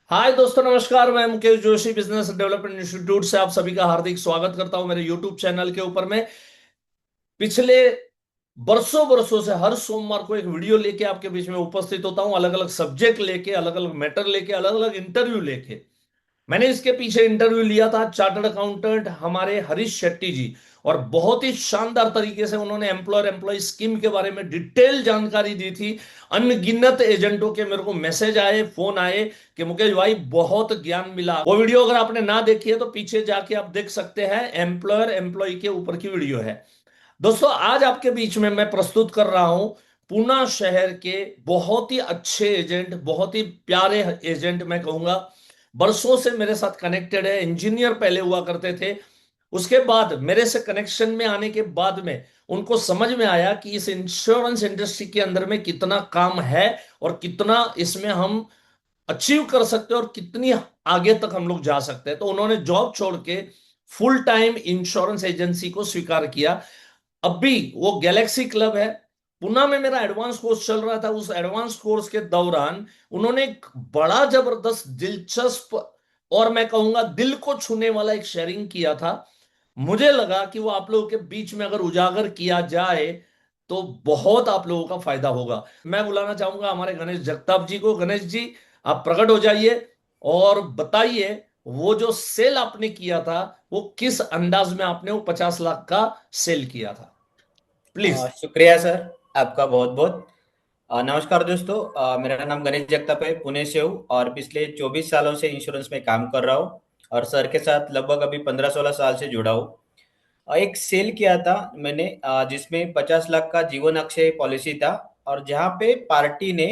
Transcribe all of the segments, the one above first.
हाय दोस्तों, नमस्कार। मैं Mukesh Joshi business development institute से आप सभी का हार्दिक स्वागत करता हूं मेरे यूट्यूब चैनल के ऊपर। मैं पिछले बरसों बरसों से हर सोमवार को एक वीडियो लेके आपके बीच में उपस्थित होता हूं, अलग अलग सब्जेक्ट लेके, अलग अलग मैटर लेके, अलग अलग इंटरव्यू लेके। मैंने इसके पीछे इंटरव्यू लिया था चार्टर्ड अकाउंटेंट हमारे हरीश शेट्टी जी, और बहुत ही शानदार तरीके से उन्होंने एम्प्लॉयर एम्प्लॉय स्कीम के बारे में डिटेल जानकारी दी थी। अनगिनत एजेंटों के मेरे को मैसेज आए, फोन आए कि मुकेश भाई बहुत ज्ञान मिला। वो वीडियो अगर आपने ना देखी है तो पीछे जाके आप देख सकते हैं, एम्प्लॉयर एम्प्लॉय के ऊपर की वीडियो है। दोस्तों, आज आपके बीच में मैं प्रस्तुत कर रहा हूं पूना शहर के बहुत ही अच्छे एजेंट, बहुत ही प्यारे एजेंट मैं कहूंगा। बरसों से मेरे साथ कनेक्टेड है, इंजीनियर पहले हुआ करते थे। उसके बाद मेरे से कनेक्शन में आने के बाद में उनको समझ में आया कि इस इंश्योरेंस इंडस्ट्री के अंदर में कितना काम है और कितना इसमें हम अचीव कर सकते हैं और कितनी आगे तक हम लोग जा सकते हैं। तो उन्होंने जॉब छोड़ के फुल टाइम इंश्योरेंस एजेंसी को स्वीकार किया। अभी वो गैलेक्सी क्लब है, पुणे में मेरा एडवांस कोर्स चल रहा था। उस एडवांस कोर्स के दौरान उन्होंने एक बड़ा जबरदस्त, दिलचस्प और मैं कहूंगा दिल को छूने वाला एक शेयरिंग किया था। मुझे लगा कि वो आप लोगों के बीच में अगर उजागर किया जाए तो बहुत आप लोगों का फायदा होगा। मैं बुलाना चाहूंगा हमारे गणेश जगताप जी को। गणेश जी, आप प्रकट हो जाइए और बताइए वो जो सेल आपने किया था वो किस अंदाज में आपने वो 50 लाख का सेल किया था, प्लीज। शुक्रिया सर, आपका बहुत बहुत। नमस्कार दोस्तों। मेरा नाम गणेश जगताप है, पुणे से हूँ और पिछले 24 सालों से इंश्योरेंस में काम कर रहा हूँ और सर के साथ लगभग अभी 15-16 साल से जुड़ा हूँ। एक सेल किया था मैंने, जिसमें 50 लाख का जीवन अक्षय पॉलिसी था और जहाँ पे पार्टी ने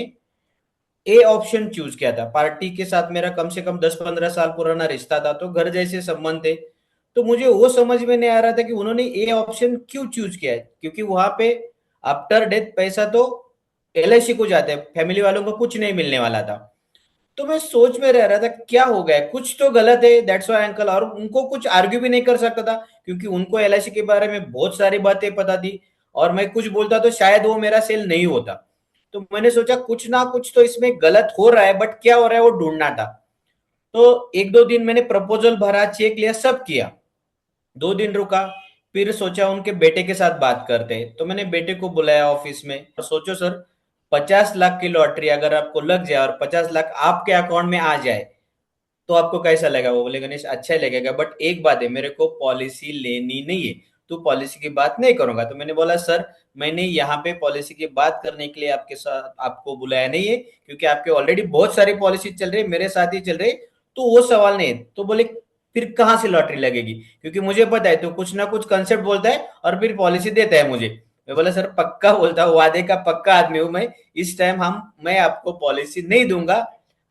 ए ऑप्शन चूज किया था। पार्टी के साथ मेरा कम से कम 10-15 साल पुराना रिश्ता था, तो घर जैसे संबंध थे। तो मुझे वो समझ में नहीं आ रहा था कि उन्होंने ए ऑप्शन क्यों चूज किया है, क्योंकि वहां पे आफ्टर डेथ पैसा तो एलआईसी को जाता है, फैमिली वालों को कुछ नहीं मिलने वाला था। तो मैं सोच में रह रहा था क्या हो गया है, कुछ तो गलत है। दैट्स व्हाई अंकल, और उनको कुछ आर्ग्यू भी नहीं कर सकता था क्योंकि उनको एलआईसी के बारे में बहुत सारी बातें पता थी और मैं कुछ बोलता तो शायद वो मेरा सेल नहीं होता। तो मैंने सोचा कुछ ना कुछ तो इसमें गलत हो रहा है, बट क्या हो रहा है वो ढूंढना था। तो 1-2 दिन मैंने प्रपोजल भरा, चेक लिया, सब किया। 2 दिन रुका, फिर सोचा उनके बेटे के साथ बात करते हैं। तो मैंने बेटे को बुलाया ऑफिस में और सोचो सर, 50 लाख की लॉटरी अगर आपको लग जाए और 50 लाख आपके अकाउंट में आ जाए तो आपको कैसा लगेगा? वो बोले गणेश अच्छा ही लगेगा, बट एक बात है, मेरे को पॉलिसी लेनी नहीं है, तू पॉलिसी की बात नहीं करूंगा। तो मैंने बोला सर, मैंने यहाँ पे पॉलिसी की बात करने के लिए आपके साथ आपको बुलाया नहीं है, क्योंकि आपके ऑलरेडी बहुत सारी पॉलिसी चल रही है, मेरे साथ ही चल रही है, तो वो सवाल नहीं है। तो बोले फिर कहाँ से लॉटरी लगेगी, क्योंकि मुझे पता है तो कुछ ना कुछ कंसेप्ट बोलता है और फिर पॉलिसी देता है मुझे। मैं बोला सर पक्का बोलता हूँ, वादे का पक्का आदमी हूँ मैं, इस टाइम हम मैं आपको पॉलिसी नहीं दूंगा।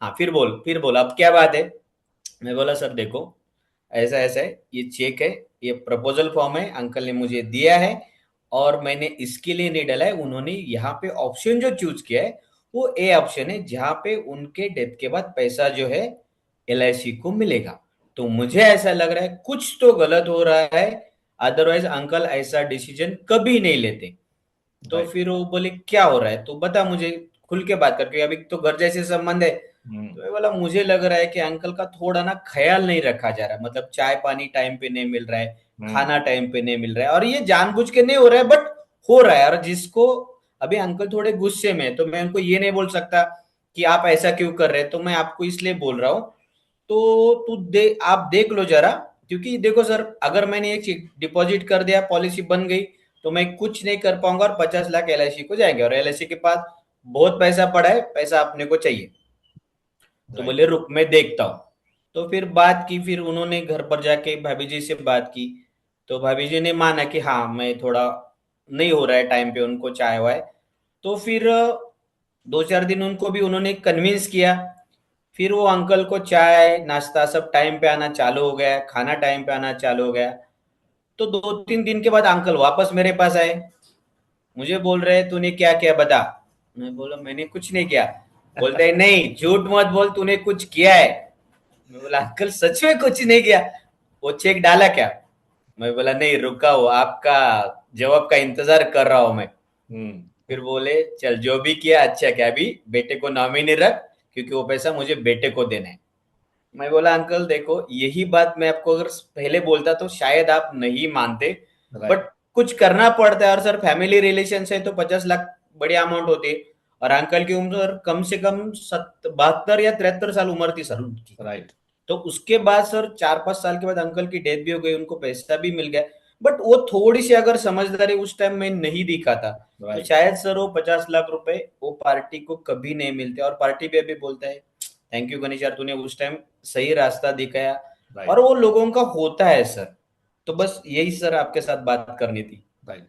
हाँ फिर बोल अब क्या बात है। मैं बोला सर देखो, ऐसा ऐसा है, ये चेक है, ये प्रपोजल फॉर्म है, अंकल ने मुझे दिया है और मैंने इसके लिए नहीं डाला है। उन्होंने यहाँ पे ऑप्शन जो चूज किया है वो ए ऑप्शन है, जहाँ पे उनके डेथ के बाद पैसा जो है एलआईसी को मिलेगा। तो मुझे ऐसा लग रहा है कुछ तो गलत हो रहा है, अदरवाइज अंकल ऐसा डिसीजन कभी नहीं लेते। तो राइट। फिर वो बोले क्या हो रहा है, तो बता मुझे, खुल के बात करके, अभी तो घर जैसे संबंध है। हम्म। तो मैं बोला मुझे लग रहा है कि अंकल का थोड़ा ना ख्याल नहीं रखा जा रहा है, मतलब चाय पानी टाइम पे नहीं मिल रहा है, हम्म। खाना टाइम पे नहीं मिल रहा है, और ये जानबूझ के नहीं हो रहा है बट हो रहा है। और जिसको अभी अंकल थोड़े गुस्से में है, तो मैं उनको ये नहीं बोल सकता कि आप ऐसा क्यों कर रहे हैं, तो मैं आपको इसलिए बोल रहा हूँ। तो आप देख लो जरा, क्योंकि देखो सर, अगर मैंने एक डिपॉजिट कर दिया, पॉलिसी बन गई, तो मैं कुछ नहीं कर पाऊंगा और 50 लाख एलआईसी को जाएंगे और एलआईसी के पास बहुत पैसा पड़ा है, पैसा अपने को चाहिए। तो राइट। बोले रुक मैं देखता हूँ। तो फिर बात की, फिर उन्होंने घर पर जाके भाभी जी से बात की। तो भाभी जी ने माना कि हाँ मैं थोड़ा नहीं हो रहा है टाइम पे उनको चाय वाय। तो फिर 2-4 दिन उनको भी उन्होंने कन्विंस किया। फिर वो अंकल को चाय नाश्ता सब टाइम पे आना चालू हो गया, खाना टाइम पे आना चालू हो गया। तो 2-3 दिन के बाद अंकल वापस मेरे पास आए, मुझे बोल रहे तूने क्या किया बता। मैं बोला मैंने कुछ नहीं किया। बोलते हैं नहीं झूठ मत बोल, तूने कुछ किया है। मैं बोला अंकल सच में कुछ नहीं किया, वो चेक डाला क्या? मैं बोला नहीं रुका हो, आपका जवाब का इंतजार कर रहा हूं मैं। हम्म। फिर बोले चल जो भी किया अच्छा क्या, अभी बेटे को नॉमिनी रख, क्योंकि वो पैसा मुझे बेटे को देना है। मैं बोला अंकल देखो, यही बात मैं आपको अगर पहले बोलता तो शायद आप नहीं मानते, राइट। बट कुछ करना पड़ता है। और सर फैमिली रिलेशन से तो 50 लाख बड़ी अमाउंट होती है। और अंकल की उम्र कम से कम 72 या 73 साल उम्र थी सर उनकी। राइट। तो उसके बाद सर 4-5 साल के बाद अंकल की डेथ भी हो गई, उनको पैसा भी मिल गया। बट वो थोड़ी सी अगर समझदारी उस टाइम में नहीं दिखाता तो राइट। शायद सर वो 50 लाख रुपए वो पार्टी को कभी नहीं मिलते। और पार्टी भी अभी बोलता है थैंक यू गणेश यार, तूने उस टाइम सही रास्ता दिखाया। और राइट। वो लोगों का होता है सर। तो बस यही सर आपके साथ बात करनी थी। राइट।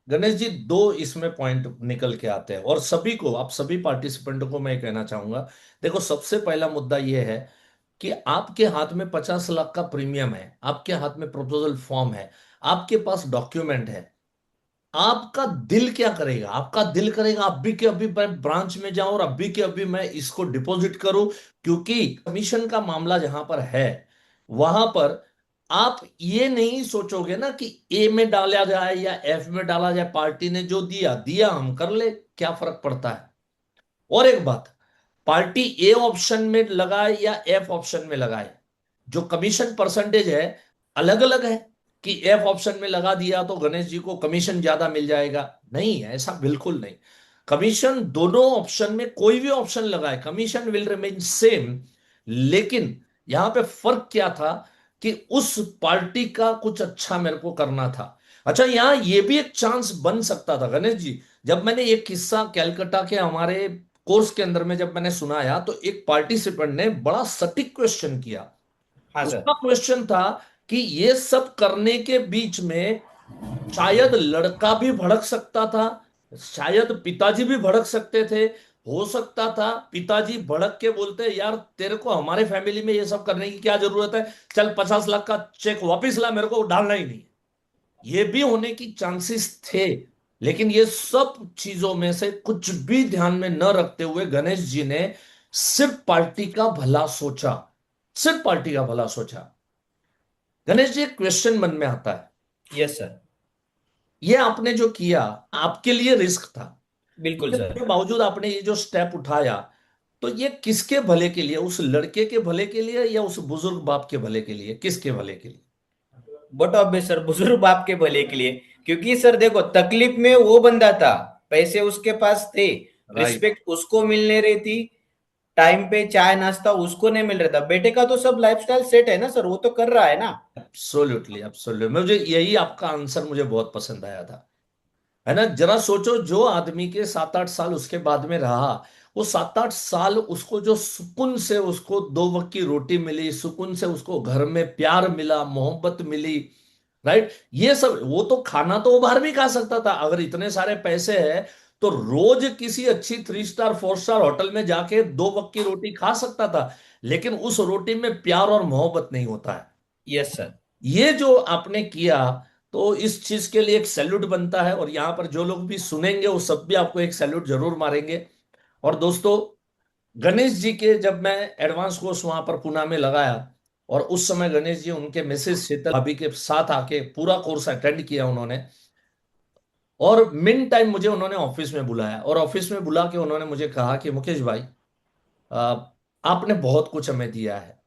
गणेश जी, दो इसमें पॉइंट निकल के आते हैं और सभी को, आप सभी पार्टिसिपेंटों को मैं कहना चाहूंगा। देखो, सबसे पहला मुद्दा यह है कि आपके हाथ में 50 लाख का प्रीमियम है, आपके हाथ में प्रपोजल फॉर्म है, आपके पास डॉक्यूमेंट है। आपका दिल क्या करेगा? आपका दिल करेगा अभी के अभी मैं ब्रांच में जाऊं और अभी के अभी मैं इसको डिपॉजिट करूं, क्योंकि कमीशन का मामला जहां पर है, वहां पर आप ये नहीं सोचोगे ना कि ए में डाला जाए या एफ में डाला जाए। पार्टी ने जो दिया दिया, हम कर ले, क्या फर्क पड़ता है। और एक बात, पार्टी ए ऑप्शन में लगाए या एफ ऑप्शन में लगाए, जो कमीशन परसेंटेज है अलग अलग है। कि एफ ऑप्शन में लगा दिया तो गणेश जी को कमीशन ज्यादा मिल जाएगा, नहीं, ऐसा बिल्कुल नहीं। कमीशन दोनों ऑप्शन में, कोई भी ऑप्शन लगाए, कमीशन विल रिमेन सेम। लेकिन यहां पे फर्क क्या था कि उस पार्टी का कुछ अच्छा मेरे को करना था। अच्छा, यहां ये भी एक चांस बन सकता था गणेश जी। जब मैंने एक किस्सा कैलकाटा के हमारे कोर्स के अंदर में जब मैंने सुनाया, तो एक पार्टिसिपेंट ने बड़ा सटीक क्वेश्चन किया। हाँ सर। उसका क्वेश्चन था कि ये सब करने के बीच में शायद लड़का भी भड़क सकता था, शायद पिताजी भी भड़क सकते थे। हो सकता था पिताजी भड़क के बोलते, यार तेरे को हमारे फैमिली में ये सब करने की क्या जरूरत है, चल 50 लाख का चेक वापिस ला, मेरे को डालना ही नहीं। ये भी होने की चांसेस थे। लेकिन ये सब चीजों में से कुछ भी ध्यान में न रखते हुए गणेश जी ने सिर्फ पार्टी का भला सोचा, सिर्फ पार्टी का भला सोचा। गणेश जी, एक क्वेश्चन मन में आता है, यस सर। ये आपने जो किया, आपके लिए रिस्क था, बिल्कुल लेकिन सर। उसके बावजूद आपने ये जो स्टेप उठाया, तो ये किसके भले के लिए? उस लड़के के भले के लिए या उस बुजुर्ग बाप के भले के लिए? किसके भले के लिए? बट ऑब्वियस सर, बुजुर्ग बाप के भले के लिए। क्योंकि सर देखो, तकलीफ में वो बंदा था, पैसे उसके पास थे, राइट। रिस्पेक्ट उसको मिलने रही थी, टाइम पे चाय नाश्ता उसको नहीं मिल रहा था। बेटे का तो सब लाइफस्टाइल सेट है ना सर, वो तो कर रहा है ना। एब्सोल्युटली, एब्सोल्युटली, मुझे यही आपका आंसर मुझे बहुत पसंद आया था। है ना? जरा सोचो, जो आदमी के 7-8 साल उसके बाद में रहा, वो 7-8 साल उसको जो सुकून से उसको 2 वक्त की रोटी मिली, सुकून से उसको घर में प्यार मिला, मोहब्बत मिली, राइट, ये सब, वो तो खाना तो वो बाहर भी खा सकता था। अगर इतने सारे पैसे हैं तो रोज किसी अच्छी 3 स्टार 4 स्टार होटल में जाके 2 वक्त की रोटी खा सकता था। लेकिन उस रोटी में प्यार और मोहब्बत नहीं होता है। Yes sir. ये जो आपने किया, तो इस चीज के लिए एक सैल्यूट बनता है, और यहां पर जो लोग भी सुनेंगे वो सब भी आपको एक सैल्यूट जरूर मारेंगे। और दोस्तों, गणेश जी के जब मैं एडवांस कोर्स वहां पर पुणे में लगाया, और उस समय गणेश जी उनके मिसेस शीतल भाभी के साथ आके पूरा कोर्स अटेंड किया उन्होंने। और मिन टाइम मुझे उन्होंने ऑफिस में बुलाया, और ऑफिस में बुला के उन्होंने मुझे कहा कि मुकेश भाई, आ, आपने बहुत कुछ हमें दिया है,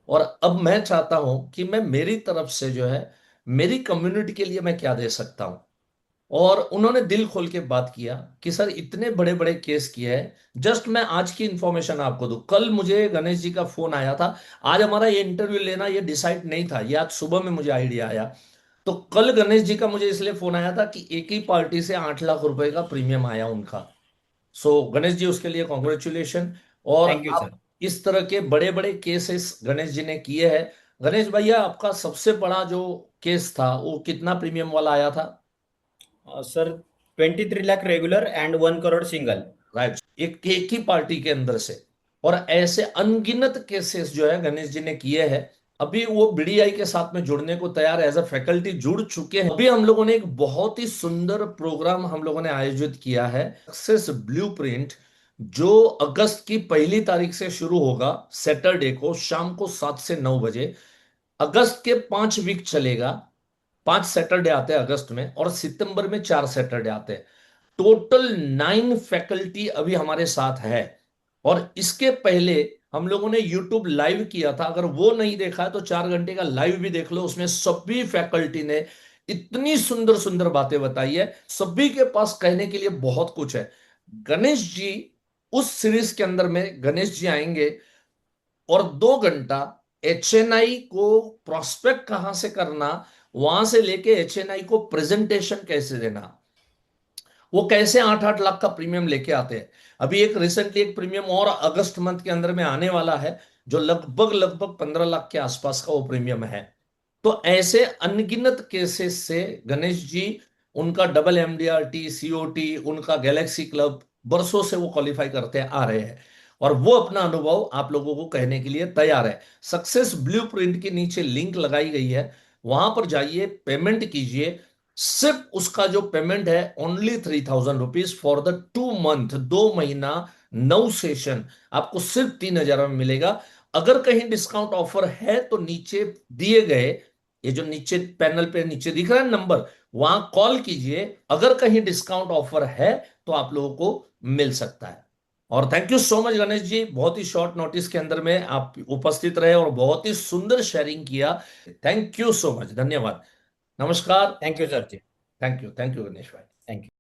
और अब मैं चाहता हूं कि मैं मेरी तरफ से जो है, मेरी कम्युनिटी के लिए मैं क्या दे सकता हूं। और उन्होंने दिल खोल के बात किया कि सर, इतने बड़े बड़े केस किए हैं। जस्ट मैं आज की इंफॉर्मेशन आपको दूं, कल मुझे गणेश जी का फोन आया था। आज हमारा ये इंटरव्यू लेना ये डिसाइड नहीं था, ये आज सुबह में मुझे आइडिया आया। तो कल गणेश जी का मुझे इसलिए फोन आया था कि एक ही पार्टी से 8 लाख रुपए का प्रीमियम आया उनका। सो गणेश जी, उसके लिए कॉन्ग्रेचुलेशन। और थैंक यू आप सर। इस तरह के बड़े बड़े केसेस गणेश जी ने किए हैं। गणेश भैया, आपका सबसे बड़ा जो केस था वो कितना प्रीमियम वाला आया था? Sir 23 lakh regular and 1 crore single. Right, एक ही पार्टी के अंदर से। और ऐसे अनगिनत केसेस जो है गणेश जी ने किए हैं। अभी वो बीडीआई के साथ में जुड़ने को तैयार एज अ फैकल्टी जुड़ चुके हैं। अभी हम लोगों ने एक बहुत ही सुंदर प्रोग्राम हम लोगों ने आयोजित किया है, सक्सेस ब्लूप्रिंट, जो अगस्त की 1 तारीख से शुरू होगा, सैटरडे को शाम को 7 से 9 बजे। अगस्त के 5 वीक चलेगा। 5 सैटरडे आते हैं अगस्त में, और सितंबर में 4 सैटरडे आते हैं। टोटल 9 फैकल्टी अभी हमारे साथ है। और इसके पहले हम लोगों ने यूट्यूब लाइव किया था, अगर वो नहीं देखा है तो 4 घंटे का लाइव भी देख लो। उसमें सभी फैकल्टी ने इतनी सुंदर सुंदर बातें बताई है, सभी के पास कहने के लिए बहुत कुछ है। गणेश जी उस सीरीज के अंदर में गणेश जी आएंगे और 2 घंटा एचएनआई को प्रोस्पेक्ट कहां से करना, वहां से लेके एचएनआई को प्रेजेंटेशन कैसे देना, वो कैसे 8-8 लाख का प्रीमियम लेके आते हैं। अभी एक रिसेंटली एक प्रीमियम और अगस्त मंथ के अंदर में आने वाला है, जो लगभग लगभग 15 लाख के आसपास का वो प्रीमियम है। तो ऐसे अनगिनत केसेस से गणेश जी, उनका डबल एमडीआरटी सीओटी, उनका गैलेक्सी क्लब, बरसों से वो क्वालिफाई करते आ रहे हैं और वो अपना अनुभव आप लोगों को कहने के लिए तैयार है। सक्सेस ब्लूप्रिंट के नीचे लिंक लगाई गई है, वहां पर जाइए, पेमेंट कीजिए। सिर्फ उसका जो पेमेंट है ओनली ₹3,000 फॉर द 2 मंथ, 2 महीना, 9 सेशन, आपको सिर्फ 3,000 में मिलेगा। अगर कहीं डिस्काउंट ऑफर है तो नीचे दिए गए, ये जो नीचे पैनल पे नीचे दिख रहा है नंबर, वहां कॉल कीजिए। अगर कहीं डिस्काउंट ऑफर है तो आप लोगों को मिल सकता है। और thank you so much Ganesh ji, बहुत ही शॉर्ट नोटिस के अंदर में आप उपस्थित रहे और बहुत ही सुंदर शेयरिंग किया। थैंक यू सो मच, धन्यवाद, नमस्कार। Thank you sir ji. Thank you Ganesh भाई। Thank you.